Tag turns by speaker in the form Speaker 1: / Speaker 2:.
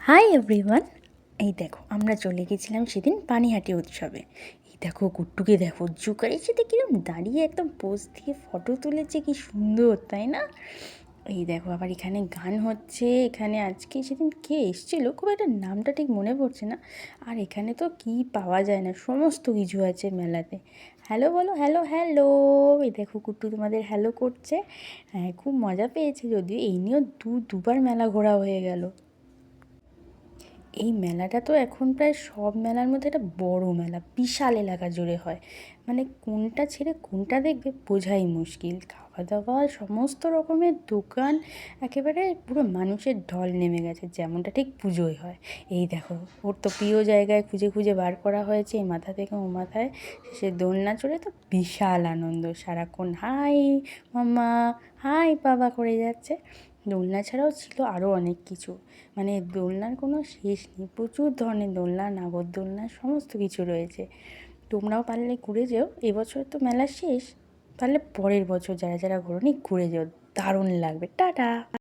Speaker 1: Hi everyone. এই দেখো আমরা চলে গেছিলাম সেদিন পানিহাটি উৎসবে। এই দেখো গুট্টুকে দেখো জুকারির সাথে কিরম দাঁড়িয়ে একদম পোজ দিয়ে ফটো তুলেছে, কি সুন্দর তাই না? এই দেখো আবার এখানে গান হচ্ছে। এখানে আজকে সেদিন কে এসেছিলো খুব একটা নামটা ঠিক মনে পড়ছে না। আর এখানে তো কি পাওয়া যায় না, সমস্ত কিছু আছে মেলাতে। হ্যালো বলো, হ্যালো হ্যালো। এই দেখো কুট্টু তোমাদের হ্যালো করছে। হ্যাঁ, খুব মজা পেয়েছে, যদিও এই নিয়েও দুবার মেলা ঘোরা হয়ে গেল। এই মেলাটা তো এখন প্রায় সব মেলার মধ্যে একটা বড় মেলা, বিশাল এলাকা জুড়ে হয়। মানে কোনটা ছেড়ে কোনটা দেখবে বোঝাই মুশকিল। খাওয়া দাওয়া সমস্ত রকমের দোকান, একেবারে পুরো মানুষের ঢল নেমে গেছে, যেমনটা ঠিক পুজোয় হয়। এই দেখো ওর তো প্রিয় জায়গায় খুঁজে খুঁজে বার করা হয়েছে, এই মাথা থেকে ও মাথায়। সে দোলনা চড়ে তো বিশাল আনন্দ, সারাক্ষণ হাই মাম্মা, হাই বাবা করে যাচ্ছে। দোলনা ছাড়াও ছিল আরও অনেক কিছু। মানে দোলনার কোনো শেষ নেই, প্রচুর ধরনের দোলনা, নাগরদোলনা সমস্ত কিছু রয়েছে। তোমরাও পারলে ঘুরে যেও। এবছর তো মেলা শেষ, পারলে পরের বছর যারা যারা ঘোরোনি ঘুরে যেও, দারুণ লাগবে। টাটা।